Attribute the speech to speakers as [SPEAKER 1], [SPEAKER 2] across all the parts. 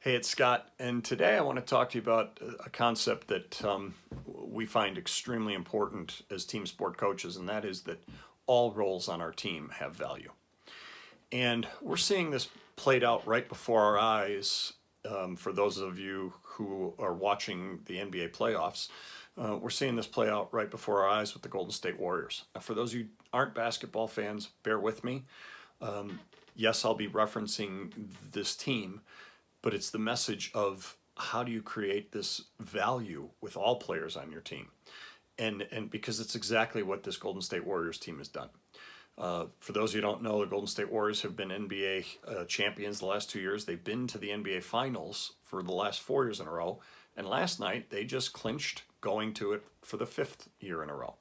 [SPEAKER 1] Hey, it's Scott, and today I want to talk to you about a concept that we find extremely important as team sport coaches, and that is that all roles on our team have value. And we're seeing this played out right before our eyes. For those of you who are watching the NBA playoffs, we're seeing this play out right before our eyes with the Golden State Warriors. Now, for those of you who aren't basketball fans, bear with me. Yes, I'll be referencing this team, but it's the message of how do you create this value with all players on your team, and because it's exactly what this Golden State Warriors team has done. For those of you who don't know, the Golden State Warriors have been NBA champions the last 2 years. They've been to the NBA Finals for the last 4 years in a row, and last night they just clinched going to it for the fifth year in a row.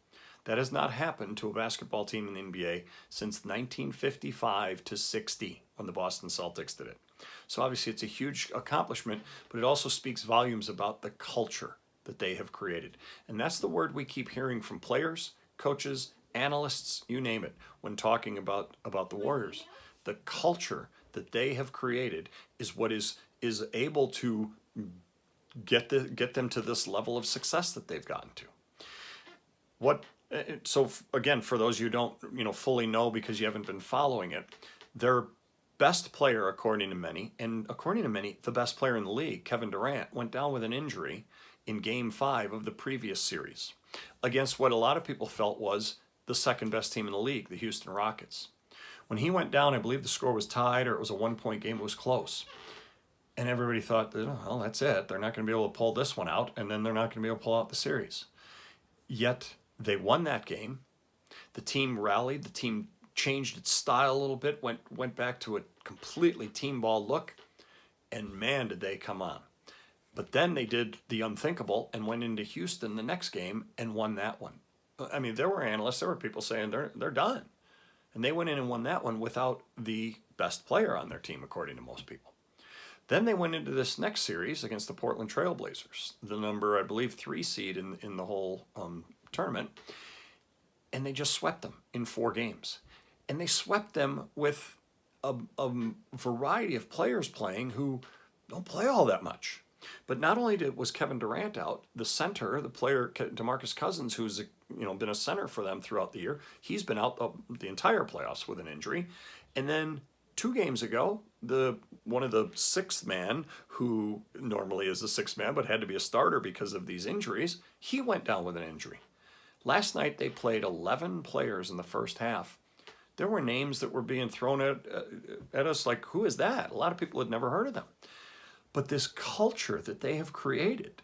[SPEAKER 1] That has not happened to a basketball team in the NBA since 1955 to 60 when the Boston Celtics did it. So obviously it's a huge accomplishment, but it also speaks volumes about the culture that they have created. And that's the word we keep hearing from players, coaches, analysts, you name it, when talking about the Warriors. The culture that they have created is what is able to get them to this level of success that they've gotten to. What so again, for those you don't fully know because you haven't been following it, their best player, according to many, the best player in the league, Kevin Durant, went down with an injury in Game 5 of the previous series against what a lot of people felt was the second best team in the league, the Houston Rockets. When he went down, I believe the score was tied or it was a 1-point game. It was close. And everybody thought, well, that's it. They're not going to be able to pull this one out, and then they're not going to be able to pull out the series. Yet they won that game. The team rallied. The team changed its style a little bit, went back to a completely team ball look, and man, did they come on. But then they did the unthinkable and went into Houston the next game and won that one. I mean, there were analysts, there were people saying they're done. And they went in and won that one without the best player on their team, according to most people. Then they went into this next series against the Portland Trailblazers, the number, I believe, 3 seed in the whole tournament, and they just swept them in 4 games. And they swept them with a variety of players playing who don't play all that much. But not only was Kevin Durant out, the center, the player DeMarcus Cousins, who's been a center for them throughout the year, he's been out the entire playoffs with an injury. And then 2 games ago, one of the sixth man, who normally is the sixth man but had to be a starter because of these injuries, he went down with an injury. Last night they played 11 players in the first half. There were names that were being thrown at us like, who is that? A lot of people had never heard of them. But this culture that they have created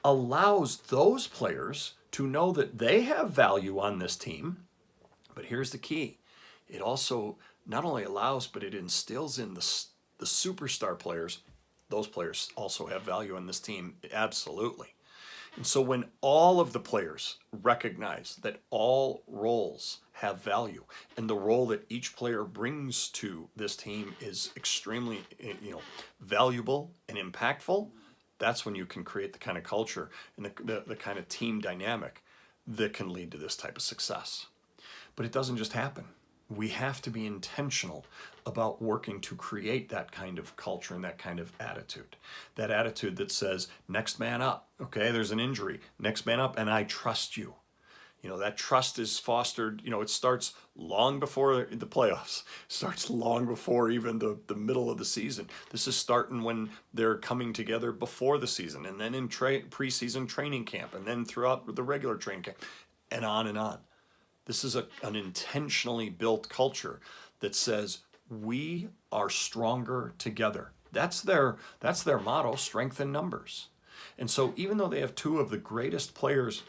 [SPEAKER 1] allows those players to know that they have value on this team. But here's the key. It also not only allows, but it instills in the superstar players. Those players also have value on this team, absolutely. And so when all of the players recognize that all roles have value and the role that each player brings to this team is extremely valuable and impactful, that's when you can create the kind of culture and the kind of team dynamic that can lead to this type of success. But it doesn't just happen. We have to be intentional about working to create that kind of culture and that kind of attitude. That attitude that says, next man up. Okay, there's an injury. Next man up, and I trust you. That trust is fostered, it starts long before the playoffs. It starts long before even the middle of the season. This is starting when they're coming together before the season, and then in preseason training camp, and then throughout the regular training camp, and on and on. This is an intentionally built culture that says we are stronger together. That's their motto, strength in numbers. And so even though they have 2 of the greatest players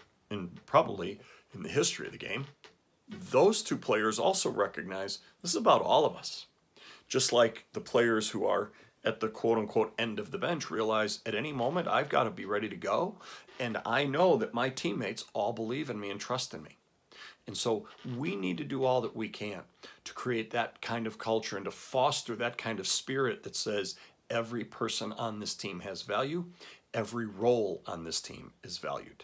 [SPEAKER 1] probably in the history of the game, those 2 players also recognize this is about all of us. Just like the players who are at the quote unquote end of the bench realize at any moment I've got to be ready to go. And I know that my teammates all believe in me and trust in me. And so we need to do all that we can to create that kind of culture and to foster that kind of spirit that says every person on this team has value, every role on this team is valued.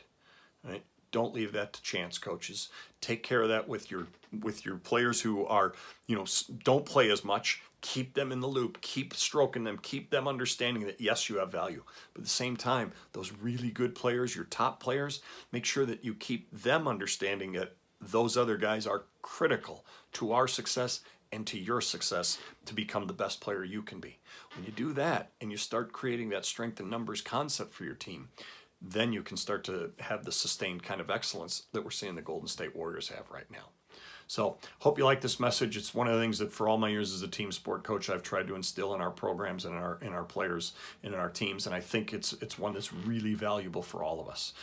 [SPEAKER 1] Right? Don't leave that to chance, coaches. Take care of that with your players who are, don't play as much. Keep them in the loop. Keep stroking them. Keep them understanding that, yes, you have value. But at the same time, those really good players, your top players, make sure that you keep them understanding that those other guys are critical to our success and to your success to become the best player you can be. When you do that and you start creating that strength in numbers concept for your team, then you can start to have the sustained kind of excellence that we're seeing the Golden State Warriors have right now. So hope you like this message. It's one of the things that for all my years as a team sport coach, I've tried to instill in our programs and in our players and in our teams. And I think it's one that's really valuable for all of us.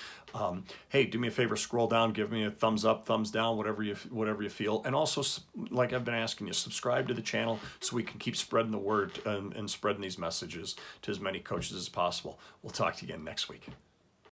[SPEAKER 1] Hey, do me a favor, scroll down, give me a thumbs up, thumbs down, whatever you feel. And also, like I've been asking you, subscribe to the channel so we can keep spreading the word and spreading these messages to as many coaches as possible. We'll talk to you again next week.